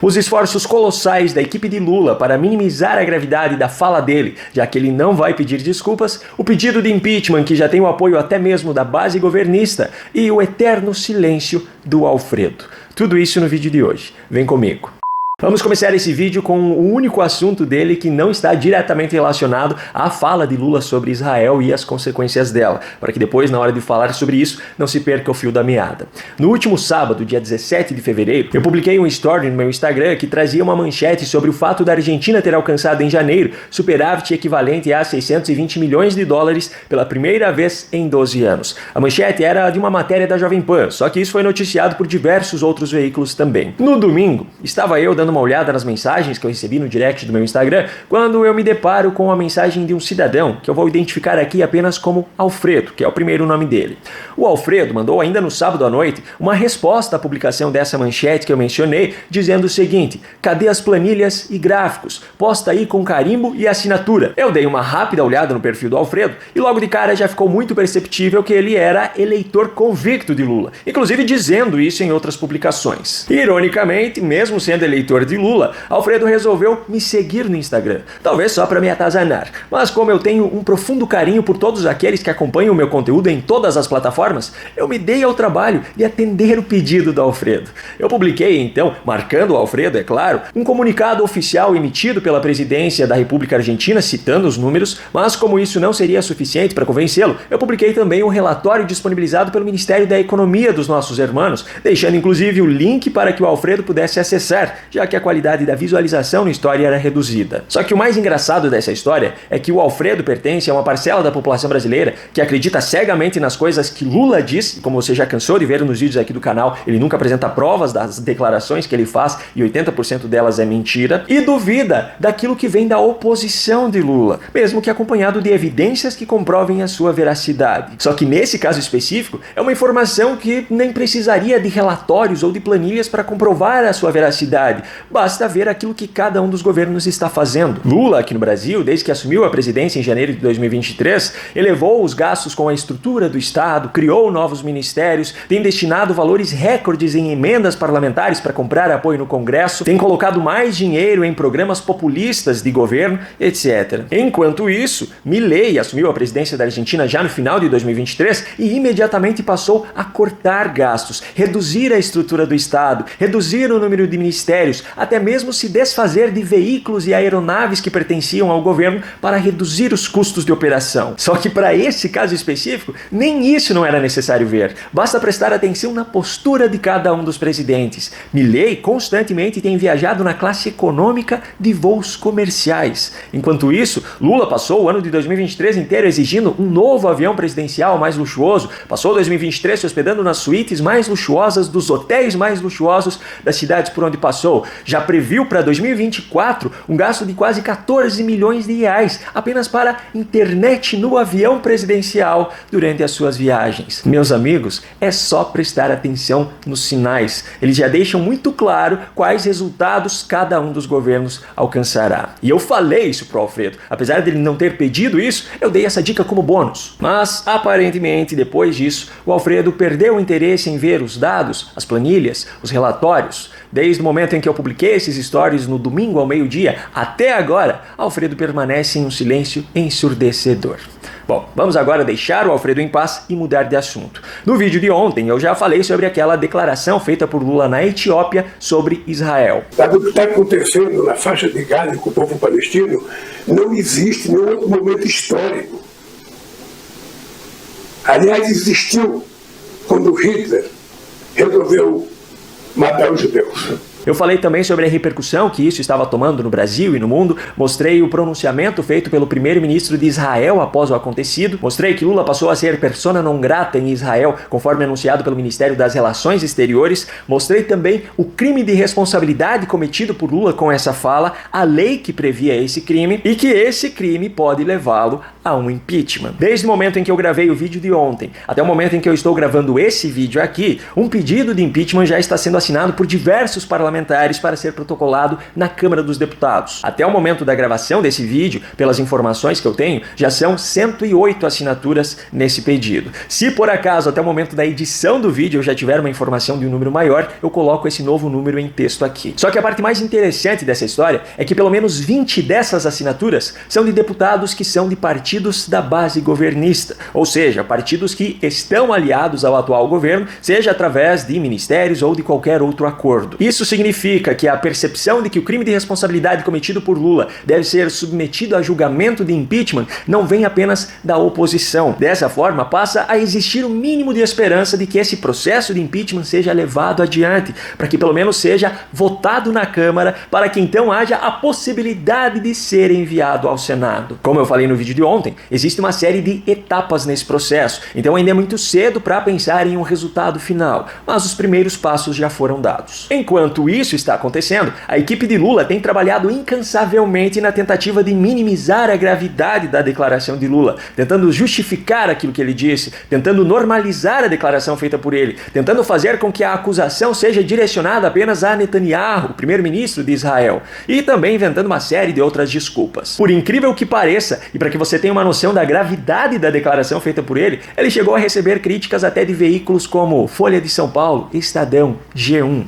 Os esforços colossais da equipe de Lula para minimizar a gravidade da fala dele, já que ele não vai pedir desculpas, o pedido de impeachment que já tem o apoio até mesmo da base governista e o eterno silêncio do Alfredo. Tudo isso no vídeo de hoje. Vem comigo. Vamos começar esse vídeo com o único assunto dele que não está diretamente relacionado à fala de Lula sobre Israel e as consequências dela, para que depois, na hora de falar sobre isso, não se perca o fio da meada. No último sábado, dia 17 de fevereiro, eu publiquei um story no meu Instagram que trazia uma manchete sobre o fato da Argentina ter alcançado em janeiro superávit equivalente a 620 milhões de dólares pela primeira vez em 12 anos. A manchete era de uma matéria da Jovem Pan, só que isso foi noticiado por diversos outros veículos também. No domingo, estava eu dando uma olhada nas mensagens que eu recebi no direct do meu Instagram, quando eu me deparo com a mensagem de um cidadão, que eu vou identificar aqui apenas como Alfredo, que é o primeiro nome dele. O Alfredo mandou ainda no sábado à noite uma resposta à publicação dessa manchete que eu mencionei, dizendo o seguinte: cadê as planilhas e gráficos? Posta aí com carimbo e assinatura. Eu dei uma rápida olhada no perfil do Alfredo e logo de cara já ficou muito perceptível que ele era eleitor convicto de Lula, inclusive dizendo isso em outras publicações. Ironicamente, mesmo sendo eleitor de Lula, Alfredo resolveu me seguir no Instagram, talvez só para me atazanar, mas como eu tenho um profundo carinho por todos aqueles que acompanham o meu conteúdo em todas as plataformas, eu me dei ao trabalho de atender o pedido do Alfredo. Eu publiquei então, marcando o Alfredo, é claro, um comunicado oficial emitido pela presidência da República Argentina citando os números, mas como isso não seria suficiente para convencê-lo, eu publiquei também um relatório disponibilizado pelo Ministério da Economia dos nossos hermanos, deixando inclusive o link para que o Alfredo pudesse acessar, já que a qualidade da visualização na história era reduzida. Só que o mais engraçado dessa história é que o Alfredo pertence a uma parcela da população brasileira que acredita cegamente nas coisas que Lula diz, e como você já cansou de ver nos vídeos aqui do canal, ele nunca apresenta provas das declarações que ele faz e 80% delas é mentira, e duvida daquilo que vem da oposição de Lula, mesmo que acompanhado de evidências que comprovem a sua veracidade. Só que nesse caso específico, é uma informação que nem precisaria de relatórios ou de planilhas para comprovar a sua veracidade. Basta ver aquilo que cada um dos governos está fazendo. Lula, aqui no Brasil, desde que assumiu a presidência em janeiro de 2023, elevou os gastos com a estrutura do Estado, criou novos ministérios, tem destinado valores recordes em emendas parlamentares para comprar apoio no Congresso, tem colocado mais dinheiro em programas populistas de governo, etc. Enquanto isso, Milei assumiu a presidência da Argentina já no final de 2023 e imediatamente passou a cortar gastos, reduzir a estrutura do Estado, reduzir o número de ministérios, até mesmo se desfazer de veículos e aeronaves que pertenciam ao governo para reduzir os custos de operação. Só que para esse caso específico, nem isso não era necessário ver. Basta prestar atenção na postura de cada um dos presidentes. Milei constantemente tem viajado na classe econômica de voos comerciais. Enquanto isso, Lula passou o ano de 2023 inteiro exigindo um novo avião presidencial mais luxuoso, passou 2023 se hospedando nas suítes mais luxuosas dos hotéis mais luxuosos das cidades por onde passou. Já previu para 2024 um gasto de quase 14 milhões de reais apenas para internet no avião presidencial durante as suas viagens. Meus amigos, é só prestar atenção nos sinais. Eles já deixam muito claro quais resultados cada um dos governos alcançará. E eu falei isso pro Alfredo. Apesar dele não ter pedido isso, eu dei essa dica como bônus. Mas, aparentemente, depois disso, o Alfredo perdeu o interesse em ver os dados, as planilhas, os relatórios. Desde o momento em que eu publiquei esses stories no domingo ao meio-dia até agora, Alfredo permanece em um silêncio ensurdecedor. Bom, vamos agora deixar o Alfredo em paz e mudar de assunto. No vídeo de ontem eu já falei sobre aquela declaração feita por Lula na Etiópia sobre Israel. O que está acontecendo na faixa de Gaza com o povo palestino não existe em nenhum outro momento histórico. Aliás, existiu quando Hitler resolveu matar os judeus. Eu falei também sobre a repercussão que isso estava tomando no Brasil e no mundo, mostrei o pronunciamento feito pelo primeiro-ministro de Israel após o acontecido, mostrei que Lula passou a ser persona non grata em Israel, conforme anunciado pelo Ministério das Relações Exteriores, mostrei também o crime de responsabilidade cometido por Lula com essa fala, a lei que previa esse crime e que esse crime pode levá-lo a um impeachment. Desde o momento em que eu gravei o vídeo de ontem até o momento em que eu estou gravando esse vídeo aqui, um pedido de impeachment já está sendo assinado por diversos parlamentares parlamentares para ser protocolado na Câmara dos Deputados. Até o momento da gravação desse vídeo, pelas informações que eu tenho, já são 108 assinaturas nesse pedido. Se por acaso até o momento da edição do vídeo eu já tiver uma informação de um número maior, eu coloco esse novo número em texto aqui. Só que a parte mais interessante dessa história é que pelo menos 20 dessas assinaturas são de deputados que são de partidos da base governista, ou seja, partidos que estão aliados ao atual governo, seja através de ministérios ou de qualquer outro acordo. Isso significa que a percepção de que o crime de responsabilidade cometido por Lula deve ser submetido a julgamento de impeachment não vem apenas da oposição. Dessa forma, passa a existir um mínimo de esperança de que esse processo de impeachment seja levado adiante, para que pelo menos seja votado na Câmara, para que então haja a possibilidade de ser enviado ao Senado. Como eu falei no vídeo de ontem, existe uma série de etapas nesse processo, então ainda é muito cedo para pensar em um resultado final, mas os primeiros passos já foram dados. Enquanto isso está acontecendo, a equipe de Lula tem trabalhado incansavelmente na tentativa de minimizar a gravidade da declaração de Lula, tentando justificar aquilo que ele disse, tentando normalizar a declaração feita por ele, tentando fazer com que a acusação seja direcionada apenas a Netanyahu, o primeiro-ministro de Israel, e também inventando uma série de outras desculpas. Por incrível que pareça, e para que você tenha uma noção da gravidade da declaração feita por ele chegou a receber críticas até de veículos como Folha de São Paulo, Estadão, G1.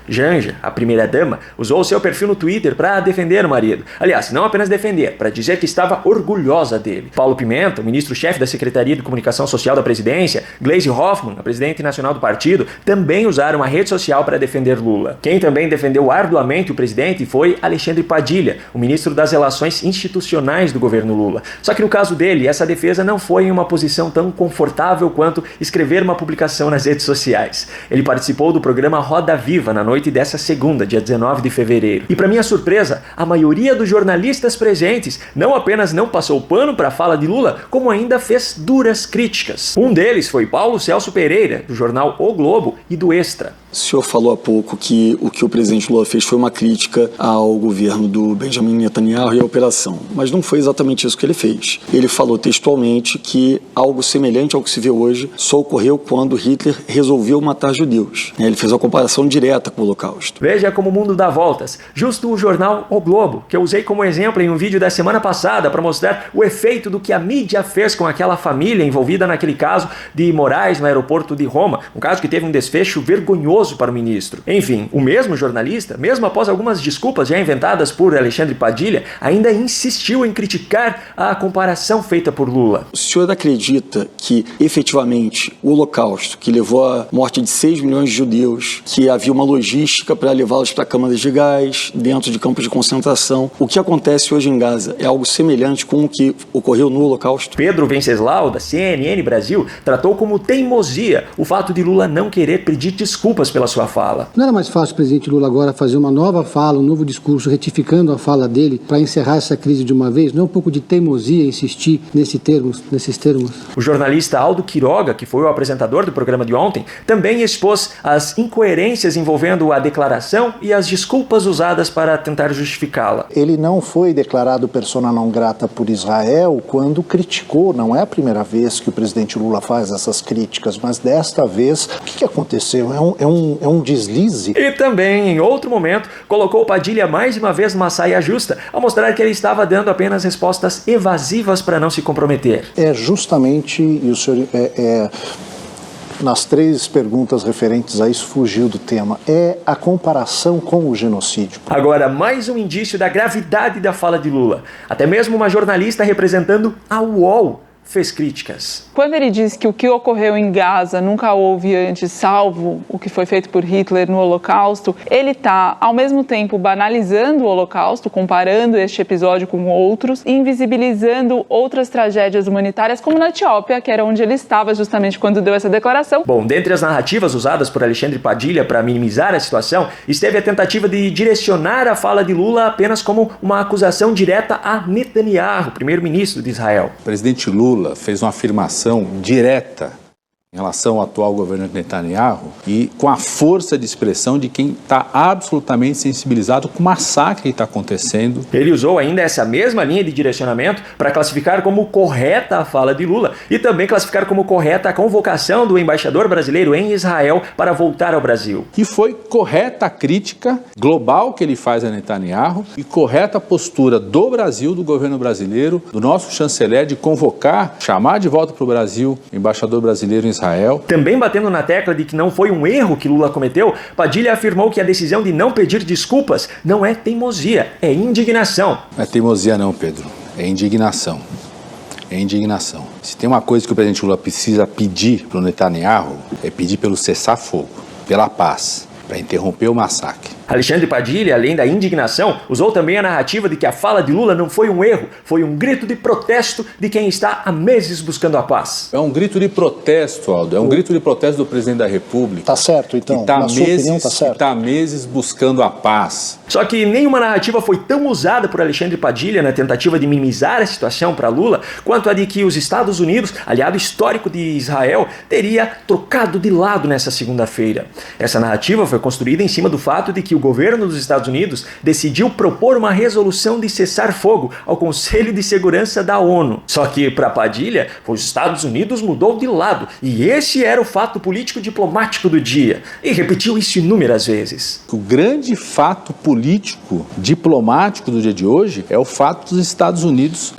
Janja, a primeira-dama, usou o seu perfil no Twitter para defender o marido. Aliás, não apenas defender, para dizer que estava orgulhosa dele. Paulo Pimenta, o ministro-chefe da Secretaria de Comunicação Social da Presidência, Gleisi Hoffmann, a presidente nacional do partido, também usaram a rede social para defender Lula. Quem também defendeu arduamente o presidente foi Alexandre Padilha, o ministro das Relações Institucionais do governo Lula. Só que no caso dele, essa defesa não foi em uma posição tão confortável quanto escrever uma publicação nas redes sociais. Ele participou do programa Roda Viva na noite dessa segunda, dia 19 de fevereiro. E para minha surpresa, a maioria dos jornalistas presentes não apenas não passou pano para a fala de Lula, como ainda fez duras críticas. Um deles foi Paulo Celso Pereira, do jornal O Globo e do Extra. O senhor falou há pouco que o presidente Lula fez foi uma crítica ao governo do Benjamin Netanyahu e à operação, mas não foi exatamente isso que ele fez. Ele falou textualmente que algo semelhante ao que se vê hoje só ocorreu quando Hitler resolveu matar judeus. Ele fez uma comparação direta com o Holocausto. Veja como o mundo dá voltas. Justo o jornal O Globo, que eu usei como exemplo em um vídeo da semana passada para mostrar o efeito do que a mídia fez com aquela família envolvida naquele caso de Moraes no aeroporto de Roma, um caso que teve um desfecho vergonhoso para o ministro. Enfim, o mesmo jornalista, mesmo após algumas desculpas já inventadas por Alexandre Padilha, ainda insistiu em criticar a comparação feita por Lula. O senhor acredita que, efetivamente, o Holocausto, que levou à morte de 6 milhões de judeus, que havia uma logística para levá-los para câmaras de gás, dentro de campos de concentração, o que acontece hoje em Gaza é algo semelhante com o que ocorreu no Holocausto? Pedro Venceslau, da CNN Brasil, tratou como teimosia o fato de Lula não querer pedir desculpas pela sua fala. Não era mais fácil o presidente Lula agora fazer uma nova fala, um novo discurso, retificando a fala dele para encerrar essa crise de uma vez? Não é um pouco de teimosia insistir nesses termos? O jornalista Aldo Quiroga, que foi o apresentador do programa de ontem, também expôs as incoerências envolvendo a declaração e as desculpas usadas para tentar justificá-la. Ele não foi declarado persona não grata por Israel quando criticou, não é a primeira vez que o presidente Lula faz essas críticas, mas desta vez, o que aconteceu? É um deslize. E também, em outro momento, colocou Padilha mais uma vez numa saia justa, ao mostrar que ele estava dando apenas respostas evasivas para não se comprometer. É justamente, e o senhor nas 3 perguntas referentes a isso fugiu do tema, é a comparação com o genocídio. Agora, mais um indício da gravidade da fala de Lula. Até mesmo uma jornalista representando a UOL fez críticas. Quando ele diz que o que ocorreu em Gaza nunca houve antes, salvo o que foi feito por Hitler no Holocausto, ele está, ao mesmo tempo, banalizando o Holocausto, comparando este episódio com outros, e invisibilizando outras tragédias humanitárias, como na Etiópia, que era onde ele estava justamente quando deu essa declaração. Bom, dentre as narrativas usadas por Alexandre Padilha para minimizar a situação, esteve a tentativa de direcionar a fala de Lula apenas como uma acusação direta a Netanyahu, primeiro-ministro de Israel. O presidente Lula fez uma afirmação direta em relação ao atual governo Netanyahu e com a força de expressão de quem está absolutamente sensibilizado com o massacre que está acontecendo. Ele usou ainda essa mesma linha de direcionamento para classificar como correta a fala de Lula e também classificar como correta a convocação do embaixador brasileiro em Israel para voltar ao Brasil. E foi correta a crítica global que ele faz a Netanyahu e correta a postura do Brasil, do governo brasileiro, do nosso chanceler de convocar, chamar de volta para o Brasil o embaixador brasileiro em Israel. Também batendo na tecla de que não foi um erro que Lula cometeu, Padilha afirmou que a decisão de não pedir desculpas não é teimosia, é indignação. Não é teimosia não, Pedro, é indignação. É indignação. Se tem uma coisa que o presidente Lula precisa pedir para o Netanyahu, é pedir pelo cessar-fogo, pela paz, para interromper o massacre. Alexandre Padilha, além da indignação, usou também a narrativa de que a fala de Lula não foi um erro, foi um grito de protesto de quem está há meses buscando a paz. É um grito de protesto, Aldo, é um grito de protesto do presidente da República. Tá certo, então, na sua opinião tá certo. Está há meses buscando a paz. Só que nenhuma narrativa foi tão usada por Alexandre Padilha na tentativa de minimizar a situação para Lula, quanto a de que os Estados Unidos, aliado histórico de Israel, teria trocado de lado nessa segunda-feira. Essa narrativa foi construída em cima do fato de que o governo dos Estados Unidos decidiu propor uma resolução de cessar-fogo ao Conselho de Segurança da ONU. Só que, para Padilha, os Estados Unidos mudou de lado, e esse era o fato político-diplomático do dia, e repetiu isso inúmeras vezes. O grande fato político diplomático do dia de hoje é o fato dos Estados Unidos,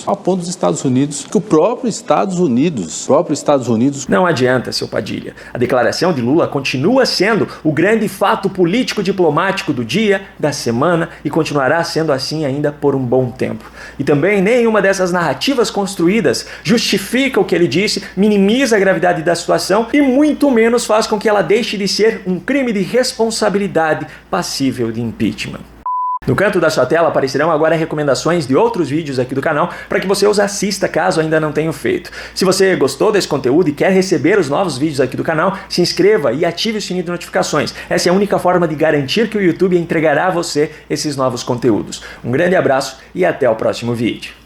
ao ponto dos Estados Unidos, que o próprio Estados Unidos... Não adianta, seu Padilha. A declaração de Lula continua sendo o grande fato político-diplomático do dia, da semana, e continuará sendo assim ainda por um bom tempo. E também nenhuma dessas narrativas construídas justifica o que ele disse, minimiza a gravidade da situação e muito menos faz com que ela deixe de ser um crime de responsabilidade passível de impeachment. No canto da sua tela aparecerão agora recomendações de outros vídeos aqui do canal para que você os assista caso ainda não tenha feito. Se você gostou desse conteúdo e quer receber os novos vídeos aqui do canal, se inscreva e ative o sininho de notificações. Essa é a única forma de garantir que o YouTube entregará a você esses novos conteúdos. Um grande abraço e até o próximo vídeo.